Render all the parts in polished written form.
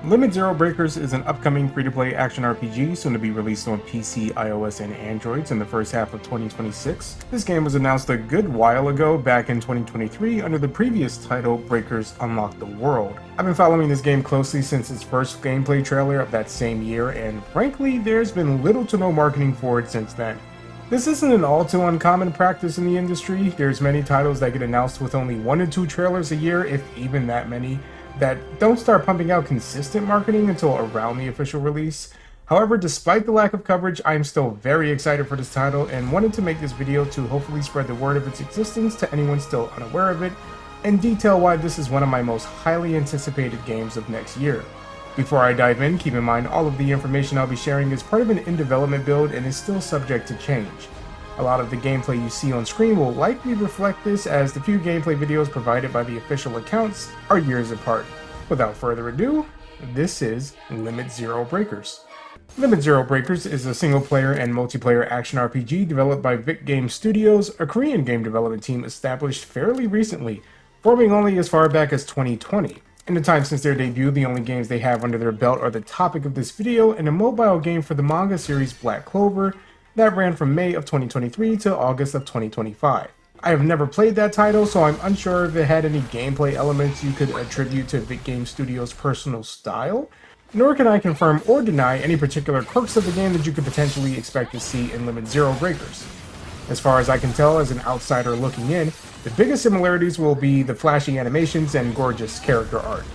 Limit Zero Breakers is an upcoming free-to-play action RPG soon to be released on PC, iOS, and Androids in the first half of 2026. This game was announced a good while ago, back in 2023, under the previous title, Breakers Unlock the World. I've been following this game closely since its first gameplay trailer of that same year, and frankly, there's been little to no marketing for it since then. This isn't an all too uncommon practice in the industry. There's many titles that get announced with only 1 to 2 trailers a year, if even that many, that don't start pumping out consistent marketing until around the official release. However, despite the lack of coverage, I am still very excited for this title and wanted to make this video to hopefully spread the word of its existence to anyone still unaware of it, and detail why this is one of my most highly anticipated games of next year. Before I dive in, keep in mind all of the information I'll be sharing is part of an in-development build and is still subject to change. A lot of the gameplay you see on screen will likely reflect this, as the few gameplay videos provided by the official accounts are years apart. Without further ado, this is Limit Zero Breakers. Limit Zero Breakers is a single-player and multiplayer action RPG developed by Vic Game Studios, a Korean game development team established fairly recently, forming only as far back as 2020. In the time since their debut, the only games they have under their belt are the topic of this video and a mobile game for the manga series Black Clover, that ran from May of 2023 to August of 2025. I have never played that title, so I'm unsure if it had any gameplay elements you could attribute to Vic Game Studios' personal style, nor can I confirm or deny any particular quirks of the game that you could potentially expect to see in Limit Zero Breakers. As far as I can tell as an outsider looking in, the biggest similarities will be the flashy animations and gorgeous character art.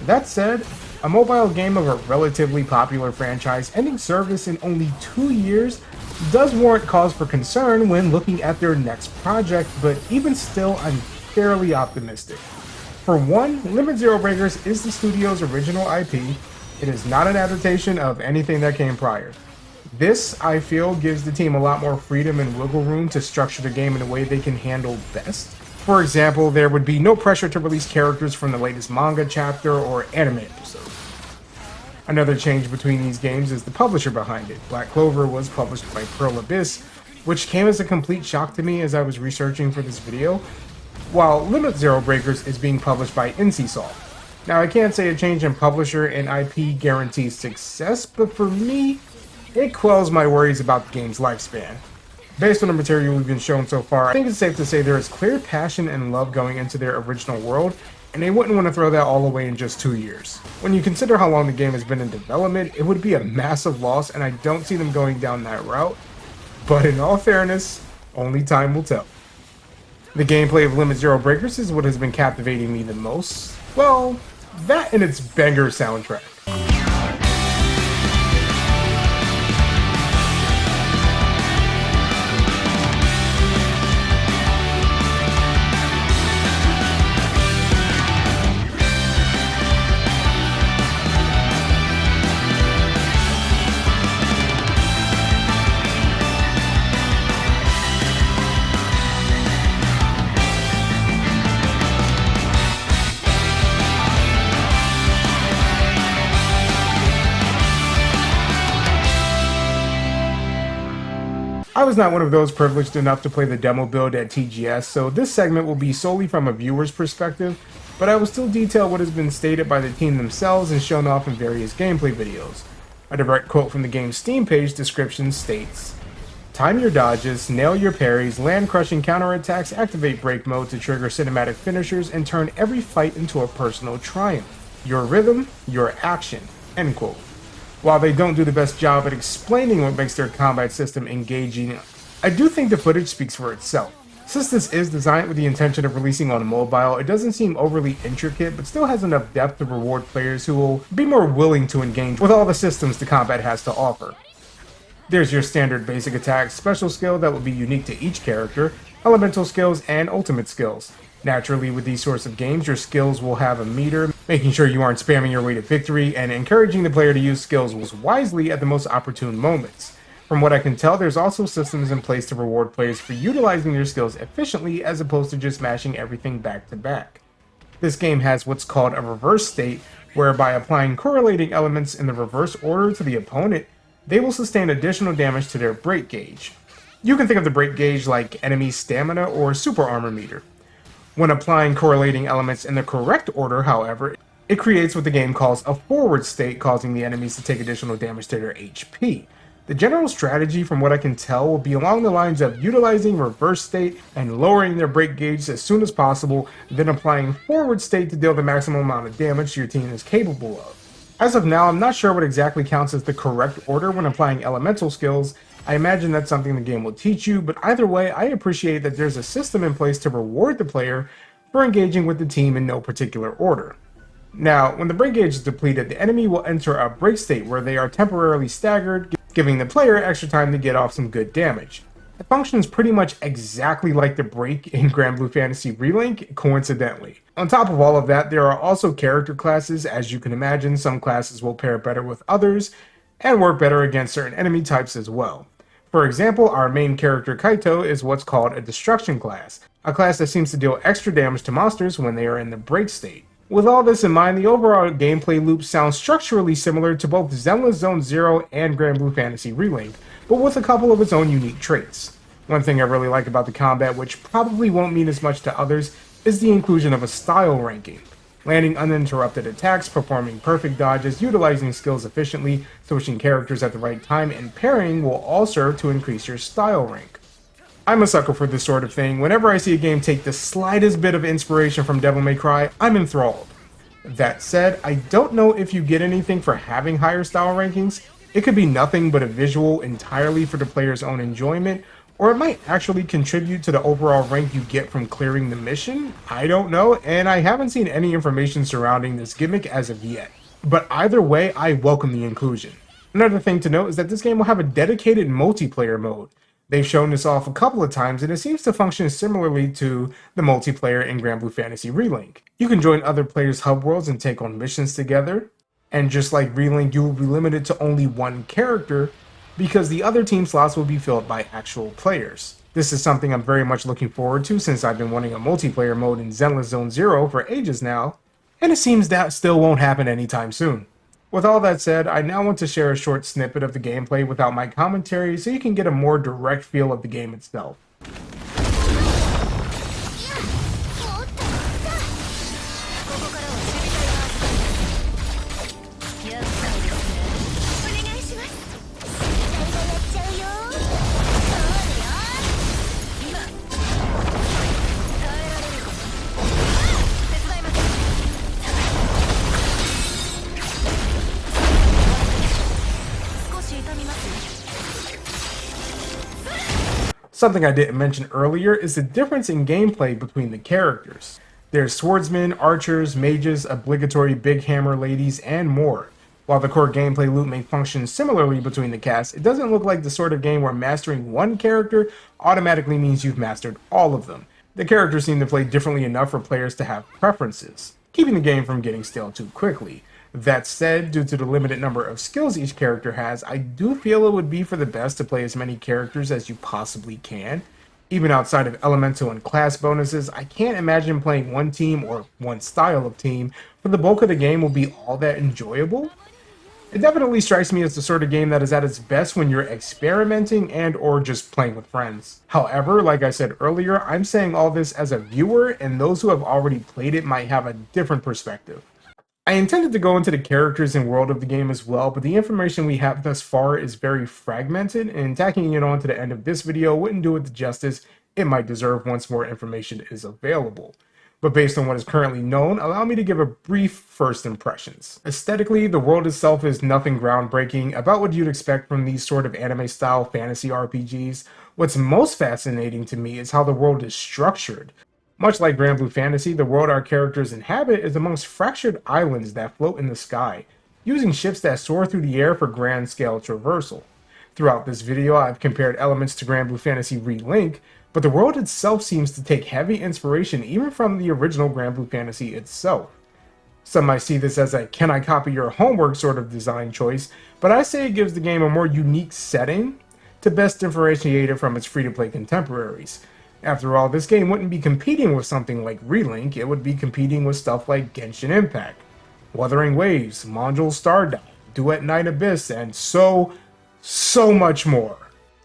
That said, a mobile game of a relatively popular franchise ending service in only 2 years does warrant cause for concern when looking at their next project, but even still, I'm fairly optimistic. For one, Limit Zero Breakers is the studio's original IP. It is not an adaptation of anything that came prior. This, I feel, gives the team a lot more freedom and wiggle room to structure the game in a way they can handle best. For example, there would be no pressure to release characters from the latest manga chapter or anime episode. Another change between these games is the publisher behind it. Black Clover was published by Pearl Abyss, which came as a complete shock to me as I was researching for this video, while Limit Zero Breakers is being published by NCSoft. Now, I can't say a change in publisher and IP guarantees success, but for me, it quells my worries about the game's lifespan. Based on the material we've been shown so far, I think it's safe to say there is clear passion and love going into their original world, and they wouldn't want to throw that all away in just 2 years. When you consider how long the game has been in development, it would be a massive loss, and I don't see them going down that route. But in all fairness, only time will tell. The gameplay of Limit Zero Breakers is what has been captivating me the most. Well, that and its banger soundtrack. I was not one of those privileged enough to play the demo build at TGS, so this segment will be solely from a viewer's perspective, but I will still detail what has been stated by the team themselves and shown off in various gameplay videos. A direct quote from the game's Steam page description states, "Time your dodges, nail your parries, land crushing counterattacks, activate break mode to trigger cinematic finishers, and turn every fight into a personal triumph. Your rhythm, your action." End quote. While they don't do the best job at explaining what makes their combat system engaging, I do think the footage speaks for itself. Since this is designed with the intention of releasing on mobile, it doesn't seem overly intricate, but still has enough depth to reward players who will be more willing to engage with all the systems the combat has to offer. There's your standard basic attack, special skill that will be unique to each character, elemental skills, and ultimate skills. Naturally, with these sorts of games, your skills will have a meter, making sure you aren't spamming your way to victory, and encouraging the player to use skills wisely at the most opportune moments. From what I can tell, there's also systems in place to reward players for utilizing their skills efficiently as opposed to just smashing everything back to back. This game has what's called a reverse state, where by applying correlating elements in the reverse order to the opponent, they will sustain additional damage to their break gauge. You can think of the break gauge like enemy stamina or super armor meter. When applying correlating elements in the correct order, however, it creates what the game calls a forward state, causing the enemies to take additional damage to their HP. The general strategy, from what I can tell, will be along the lines of utilizing reverse state and lowering their break gauge as soon as possible, then applying forward state to deal the maximum amount of damage your team is capable of. As of now, I'm not sure what exactly counts as the correct order when applying elemental skills. I imagine that's something the game will teach you, but either way, I appreciate that there's a system in place to reward the player for engaging with the team in no particular order. Now, when the break gauge is depleted, the enemy will enter a break state where they are temporarily staggered, giving the player extra time to get off some good damage. It functions pretty much exactly like the break in *Granblue Fantasy Relink, coincidentally. On top of all of that, there are also character classes. As you can imagine, some classes will pair better with others, and work better against certain enemy types as well. For example, our main character Kaito is what's called a Destruction class, a class that seems to deal extra damage to monsters when they are in the break state. With all this in mind, the overall gameplay loop sounds structurally similar to both Zenless Zone Zero and Granblue Fantasy Relink, but with a couple of its own unique traits. One thing I really like about the combat, which probably won't mean as much to others, is the inclusion of a style ranking. Landing uninterrupted attacks, performing perfect dodges, utilizing skills efficiently, switching characters at the right time, and pairing will all serve to increase your style rank. I'm a sucker for this sort of thing. Whenever I see a game take the slightest bit of inspiration from Devil May Cry, I'm enthralled. That said, I don't know if you get anything for having higher style rankings. It could be nothing but a visual entirely for the player's own enjoyment, or it might actually contribute to the overall rank you get from clearing the mission. I don't know, and I haven't seen any information surrounding this gimmick as of yet. But either way, I welcome the inclusion. Another thing to note is that this game will have a dedicated multiplayer mode. They've shown this off a couple of times, and it seems to function similarly to the multiplayer in Granblue Fantasy Relink. You can join other players' hub worlds and take on missions together, and just like Relink, you will be limited to only one character, because the other team slots will be filled by actual players. This is something I'm very much looking forward to, since I've been wanting a multiplayer mode in Zenless Zone Zero for ages now, and it seems that still won't happen anytime soon. With all that said, I now want to share a short snippet of the gameplay without my commentary so you can get a more direct feel of the game itself. Something I didn't mention earlier is the difference in gameplay between the characters. There's swordsmen, archers, mages, obligatory big hammer ladies, and more. While the core gameplay loop may function similarly between the casts, it doesn't look like the sort of game where mastering one character automatically means you've mastered all of them. The characters seem to play differently enough for players to have preferences, keeping the game from getting stale too quickly. That said, due to the limited number of skills each character has, I do feel it would be for the best to play as many characters as you possibly can. Even outside of elemental and class bonuses, I can't imagine playing one team or one style of team for the bulk of the game will be all that enjoyable. It definitely strikes me as the sort of game that is at its best when you're experimenting and or just playing with friends. However, like I said earlier, I'm saying all this as a viewer, and those who have already played it might have a different perspective. I intended to go into the characters and world of the game as well, but the information we have thus far is very fragmented, and tacking it on to the end of this video wouldn't do it the justice it might deserve once more information is available. But based on what is currently known, allow me to give a brief first impressions. Aesthetically, the world itself is nothing groundbreaking, about what you'd expect from these sort of anime-style fantasy RPGs. What's most fascinating to me is how the world is structured. Much like Granblue Fantasy, the world our characters inhabit is amongst fractured islands that float in the sky, using ships that soar through the air for grand-scale traversal. Throughout this video, I've compared elements to Granblue Fantasy Relink, but the world itself seems to take heavy inspiration even from the original Granblue Fantasy itself. Some might see this as a "can I copy your homework" sort of design choice, but I say it gives the game a more unique setting to best differentiate it from its free-to-play contemporaries. After all, this game wouldn't be competing with something like Relink, it would be competing with stuff like Genshin Impact, Wuthering Waves, Mondial Stardive, Duet Night Abyss, and so much more.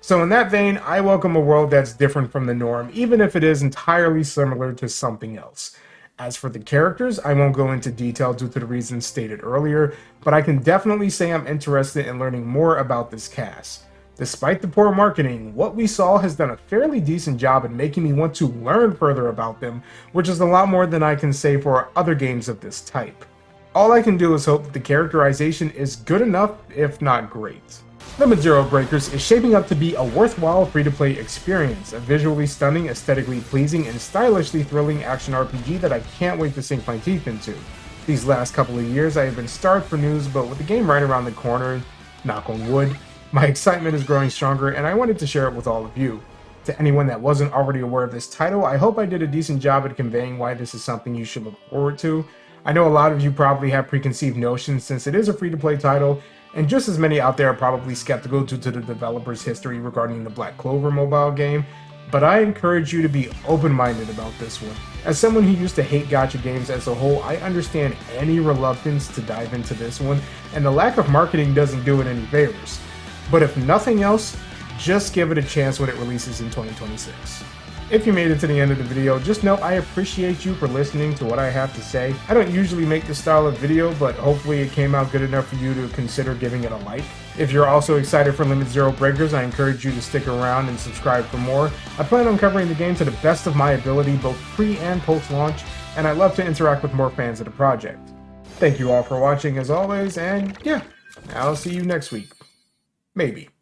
So in that vein, I welcome a world that's different from the norm, even if it is entirely similar to something else. As for the characters, I won't go into detail due to the reasons stated earlier, but I can definitely say I'm interested in learning more about this cast. Despite the poor marketing, what we saw has done a fairly decent job in making me want to learn further about them, which is a lot more than I can say for other games of this type. All I can do is hope that the characterization is good enough, if not great. Limit Zero Breakers is shaping up to be a worthwhile free-to-play experience, a visually stunning, aesthetically pleasing, and stylishly thrilling action RPG that I can't wait to sink my teeth into. These last couple of years I have been starved for news, but with the game right around the corner, knock on wood, my excitement is growing stronger and I wanted to share it with all of you. To anyone that wasn't already aware of this title, I hope I did a decent job at conveying why this is something you should look forward to. I know a lot of you probably have preconceived notions since it is a free-to-play title, and just as many out there are probably skeptical due to the developer's history regarding the Black Clover mobile game, but I encourage you to be open-minded about this one. As someone who used to hate gacha games as a whole, I understand any reluctance to dive into this one, and the lack of marketing doesn't do it any favors. But if nothing else, just give it a chance when it releases in 2026. If you made it to the end of the video, just know I appreciate you for listening to what I have to say. I don't usually make this style of video, but hopefully it came out good enough for you to consider giving it a like. If you're also excited for Limit Zero Breakers, I encourage you to stick around and subscribe for more. I plan on covering the game to the best of my ability, both pre and post-launch, and I love to interact with more fans of the project. Thank you all for watching as always, and yeah, I'll see you next week. Maybe.